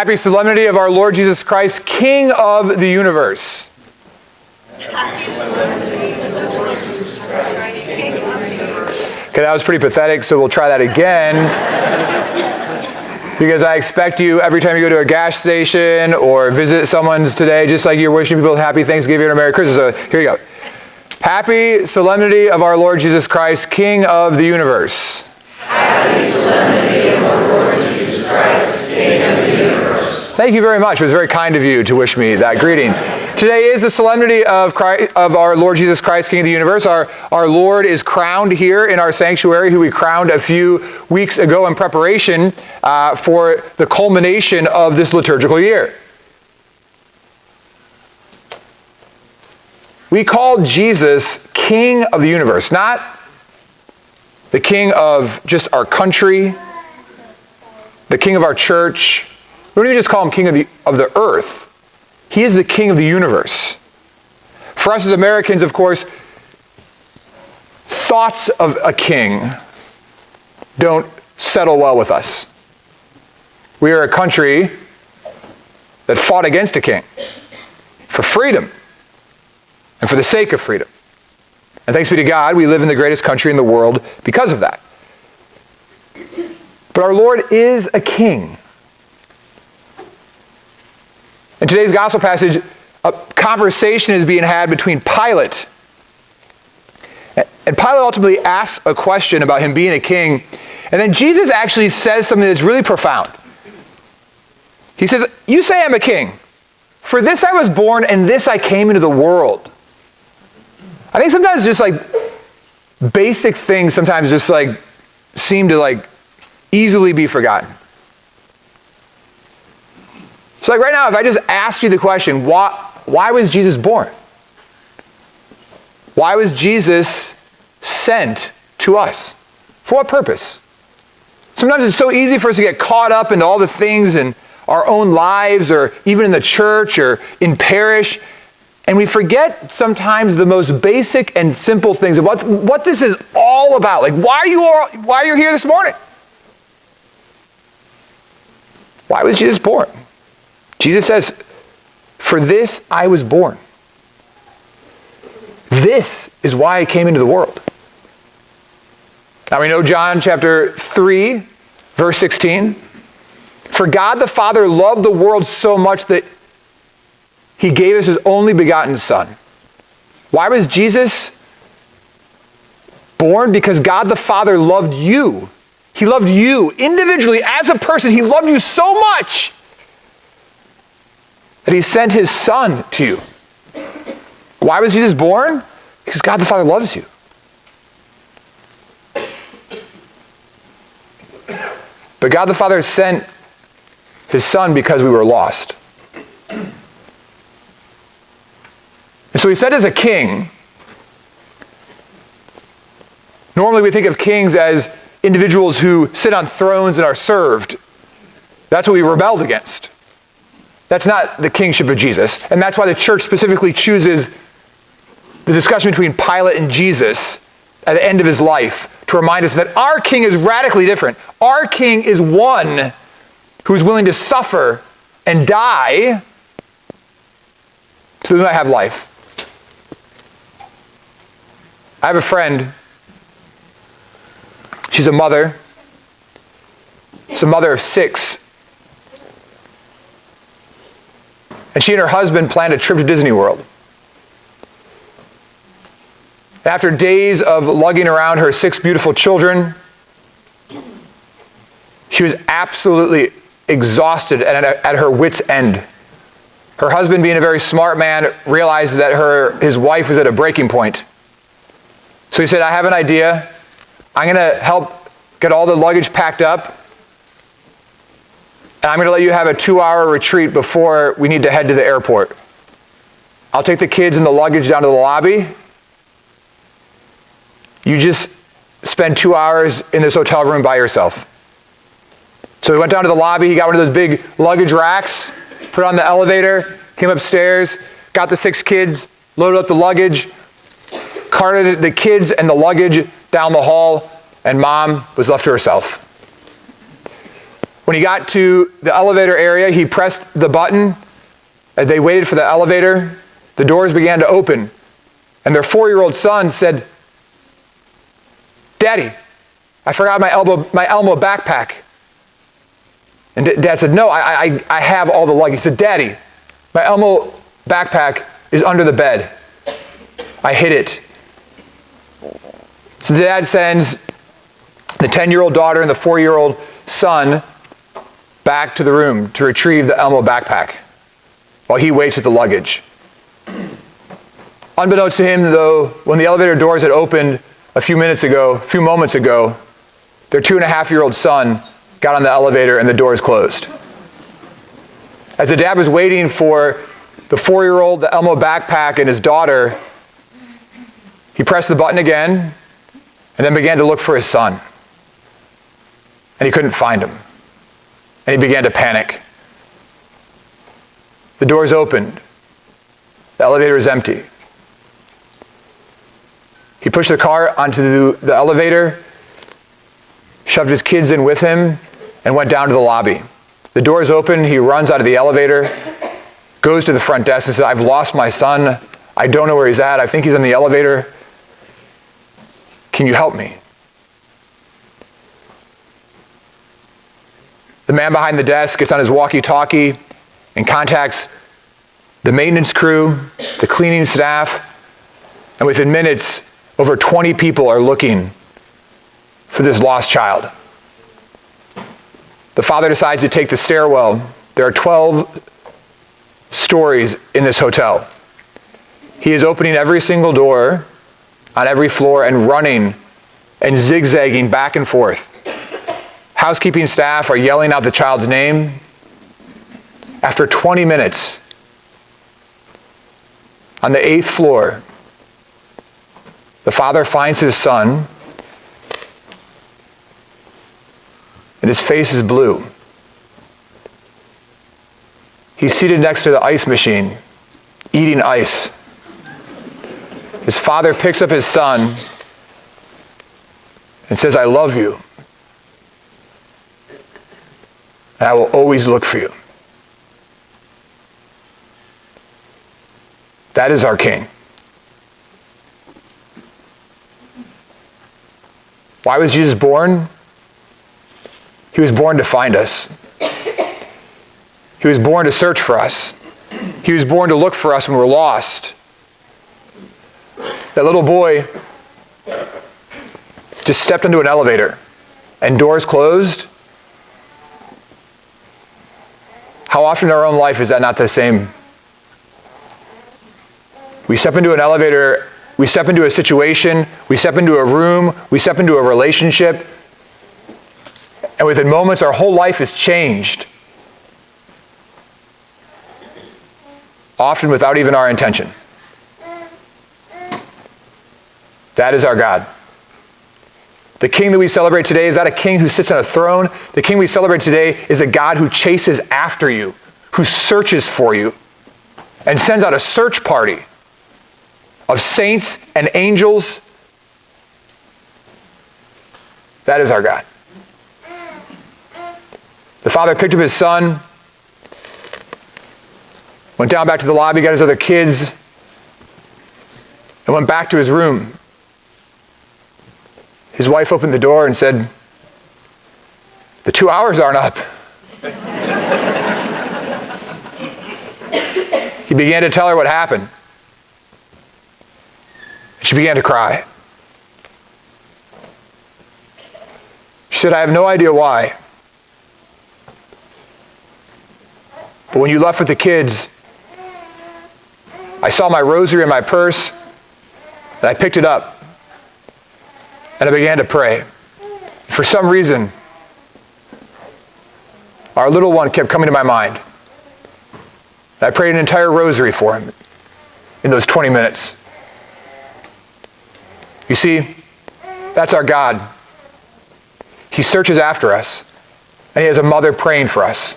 Happy solemnity of our Lord Jesus Christ, King of the universe. Happy solemnity of the Lord Jesus Christ, King of the universe. Okay, that was pretty pathetic, so we'll try that again. Because I expect you, every time you go to a gas station or visit someone's today, just like you're wishing people happy Thanksgiving or Merry Christmas. So here you go. Happy solemnity of our Lord Jesus Christ, King of the universe. Happy solemnity of our Lord Jesus Christ, King of the universe. Thank you very much. It was very kind of you to wish me that greeting. Today is the solemnity of our Lord Jesus Christ, King of the universe. Our Lord is crowned here in our sanctuary, who we crowned a few weeks ago in preparation for the culmination of this liturgical year. We call Jesus King of the universe, not the King of just our country, the King of our church. We don't even just call him King of the earth. He is the King of the universe. For us as Americans, of course, thoughts of a king don't settle well with us. We are a country that fought against a king for freedom and for the sake of freedom. And thanks be to God, we live in the greatest country in the world because of that. But our Lord is a king. In today's gospel passage, a conversation is being had between Pilate. And Pilate ultimately asks a question about him being a king. And then Jesus actually says something that's really profound. He says, "You say I'm a king. For this I was born, and this I came into the world." I think sometimes just like basic things sometimes just like seem to like easily be forgotten. So like right now, if I just asked you the question, why was Jesus born? Why was Jesus sent to us? For what purpose? Sometimes it's so easy for us to get caught up into all the things in our own lives or even in the church or in parish, and we forget sometimes the most basic and simple things of what this is all about. Like why you're here this morning. Why was Jesus born? Jesus says, "For this I was born." This is why I came into the world. Now we know John chapter 3, verse 16. "For God the Father loved the world so much that he gave us his only begotten Son." Why was Jesus born? Because God the Father loved you. He loved you individually as a person. He loved you so much that he sent his Son to you. Why was Jesus born? Because God the Father loves you. But God the Father sent his Son because we were lost. And so he said as a king, normally we think of kings as individuals who sit on thrones and are served. That's what we rebelled against. That's not the kingship of Jesus. And that's why the church specifically chooses the discussion between Pilate and Jesus at the end of his life to remind us that our king is radically different. Our king is one who's willing to suffer and die so that we might have life. I have a friend. She's a mother. She's a mother of 6. And she and her husband planned a trip to Disney World. After days of lugging around her 6 beautiful children, she was absolutely exhausted and at her wit's end. Her husband, being a very smart man, realized that his wife was at a breaking point. So he said, "I have an idea. I'm going to help get all the luggage packed up. And I'm going to let you have a 2-hour retreat before we need to head to the airport. I'll take the kids and the luggage down to the lobby. You just spend 2 hours in this hotel room by yourself." So he went down to the lobby. He got one of those big luggage racks, put it on the elevator, came upstairs, got the 6 kids, loaded up the luggage, carted the kids and the luggage down the hall, and mom was left to herself. When he got to the elevator area, he pressed the button. As they waited for the elevator, the doors began to open. And their 4-year-old son said, "Daddy, I forgot my Elmo backpack." And Dad said, "No, I have all the luggage." He said, "Daddy, my Elmo backpack is under the bed. I hid it." So Dad sends the 10-year-old daughter and the 4-year-old son back to the room to retrieve the Elmo backpack while he waits with the luggage. Unbeknownst to him, though, when the elevator doors had opened a few moments ago, their 2.5-year-old son got on the elevator and the doors closed. As the dad was waiting for the 4-year-old, the Elmo backpack, and his daughter, he pressed the button again and then began to look for his son. And he couldn't find him. And he began to panic. The doors opened. The elevator is empty. He pushed the car onto the elevator, shoved his kids in with him, and went down to the lobby. The doors open. He runs out of the elevator, goes to the front desk and says, "I've lost my son. I don't know where he's at. I think he's in the elevator. Can you help me?" The man behind the desk gets on his walkie-talkie and contacts the maintenance crew, the cleaning staff, and within minutes, over 20 people are looking for this lost child. The father decides to take the stairwell. There are 12 stories in this hotel. He is opening every single door on every floor and running and zigzagging back and forth. Housekeeping staff are yelling out the child's name. After 20 minutes, on the 8th floor, the father finds his son, and his face is blue. He's seated next to the ice machine, eating ice. His father picks up his son and says, "I love you. And I will always look for you." That is our King. Why was Jesus born? He was born to find us. He was born to search for us. He was born to look for us when we're lost. That little boy just stepped into an elevator and doors closed. How often in our own life is that not the same? We step into an elevator, we step into a situation, we step into a room, we step into a relationship, and within moments our whole life is changed. Often without even our intention. That is our God. The King that we celebrate today is not a king who sits on a throne. The King we celebrate today is a God who chases after you, who searches for you, and sends out a search party of saints and angels. That is our God. The father picked up his son, went down back to the lobby, got his other kids, and went back to his room. His wife opened the door and said, "The 2 hours aren't up." He began to tell her what happened. She began to cry. She said, "I have no idea why. But when you left with the kids, I saw my rosary in my purse, and I picked it up, and I began to pray. For some reason, our little one kept coming to my mind. And I prayed an entire rosary for him in those 20 minutes. You see, that's our God. He searches after us, and he has a mother praying for us.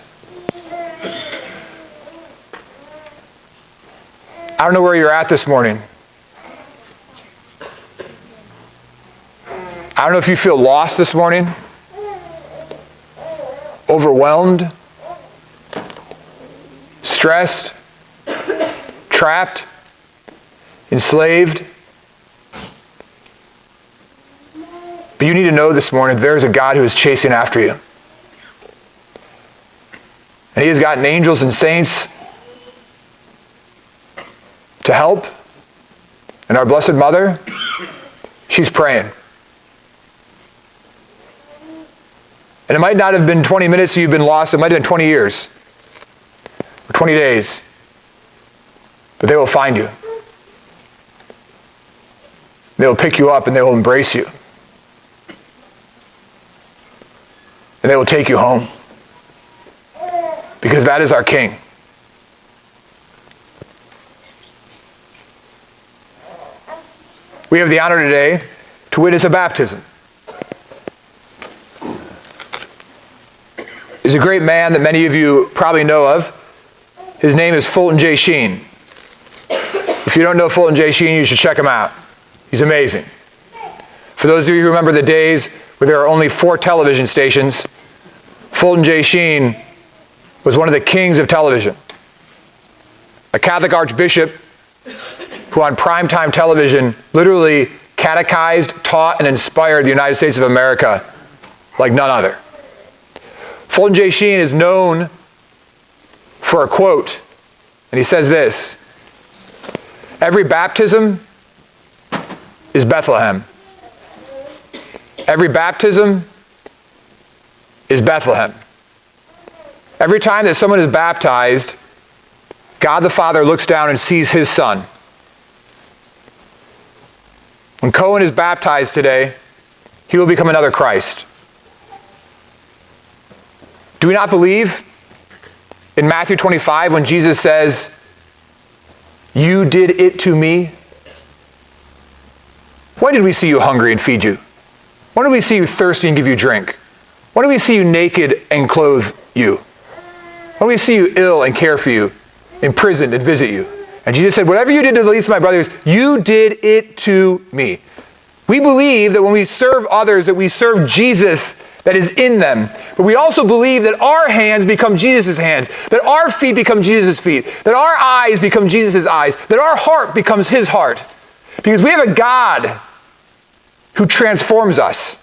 I don't know where you're at this morning. I don't know if you feel lost this morning, overwhelmed overwhelmed, stressed, trapped, enslaved. But you need to know this morning there's a God who is chasing after you. And he has gotten angels and saints to help. And our Blessed Mother, she's praying. And it might not have been 20 minutes that you've been lost. It might have been 20 years or 20 days. But they will find you. They will pick you up and they will embrace you. And they will take you home. Because that is our King. We have the honor today to witness a baptism. There's a great man that many of you probably know of. His name is Fulton J. Sheen. If you don't know Fulton J. Sheen, you should check him out. He's amazing. For those of you who remember the days where there are only 4 television stations, Fulton J. Sheen was one of the kings of television. A Catholic archbishop who on primetime television literally catechized, taught, and inspired the United States of America like none other. Fulton J. Sheen is known for a quote, and he says this: "Every baptism is Bethlehem. Every baptism is Bethlehem." Every time that someone is baptized, God the Father looks down and sees his Son. When Cohen is baptized today, he will become another Christ. Do we not believe in Matthew 25 when Jesus says, "You did it to me"? When did we see you hungry and feed you? When did we see you thirsty and give you drink? When did we see you naked and clothe you? When did we see you ill and care for you, imprisoned and visit you? And Jesus said, "Whatever you did to the least of my brothers, you did it to me." We believe that when we serve others, that we serve Jesus that is in them. But we also believe that our hands become Jesus' hands, that our feet become Jesus' feet, that our eyes become Jesus' eyes, that our heart becomes his heart. Because we have a God who transforms us.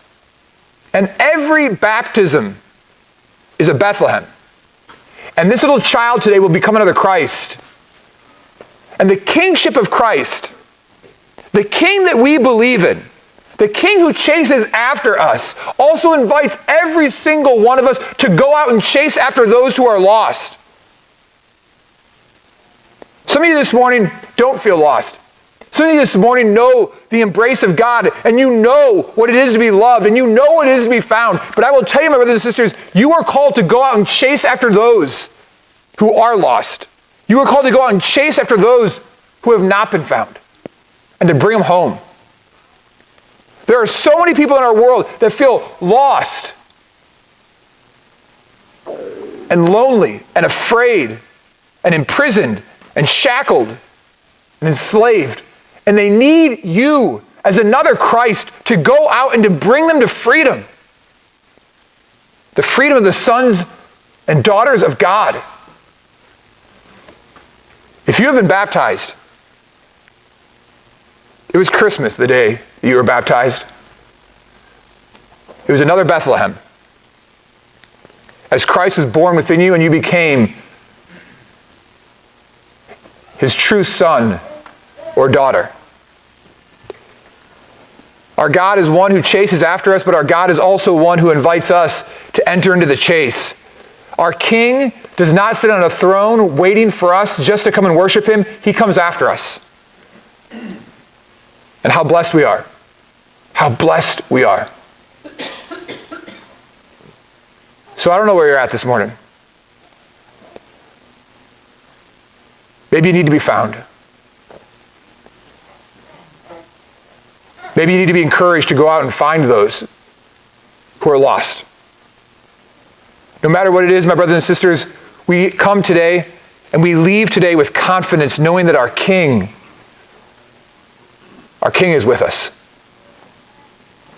And every baptism is a Bethlehem. And this little child today will become another Christ. And the kingship of Christ, the king that we believe in, the king who chases after us, also invites every single one of us to go out and chase after those who are lost. Some of you this morning don't feel lost. Some of you this morning know the embrace of God, and you know what it is to be loved, and you know what it is to be found. But I will tell you, my brothers and sisters, you are called to go out and chase after those who are lost. You are called to go out and chase after those who have not been found, and to bring them home. There are so many people in our world that feel lost and lonely and afraid and imprisoned and shackled and enslaved. And they need you as another Christ to go out and to bring them to freedom. The freedom of the sons and daughters of God. If you have been baptized, it was Christmas the day that you were baptized. It was another Bethlehem. As Christ was born within you and you became his true son or daughter. Our God is one who chases after us, but our God is also one who invites us to enter into the chase. Our King does not sit on a throne waiting for us just to come and worship him. He comes after us. And how blessed we are. How blessed we are. So I don't know where you're at this morning. Maybe you need to be found. Maybe you need to be encouraged to go out and find those who are lost. No matter what it is, my brothers and sisters, we come today and we leave today with confidence, knowing that our King is with us.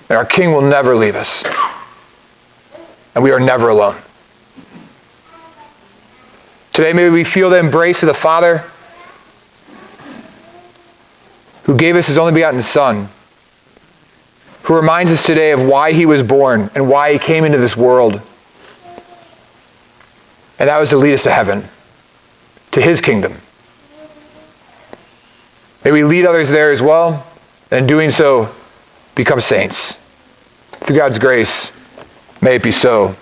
And our King will never leave us. And we are never alone. Today, may we feel the embrace of the Father who gave us his only begotten Son, who reminds us today of why he was born and why he came into this world. And that was to lead us to heaven, to his kingdom. May we lead others there as well, and in doing so, become saints. Through God's grace, may it be so.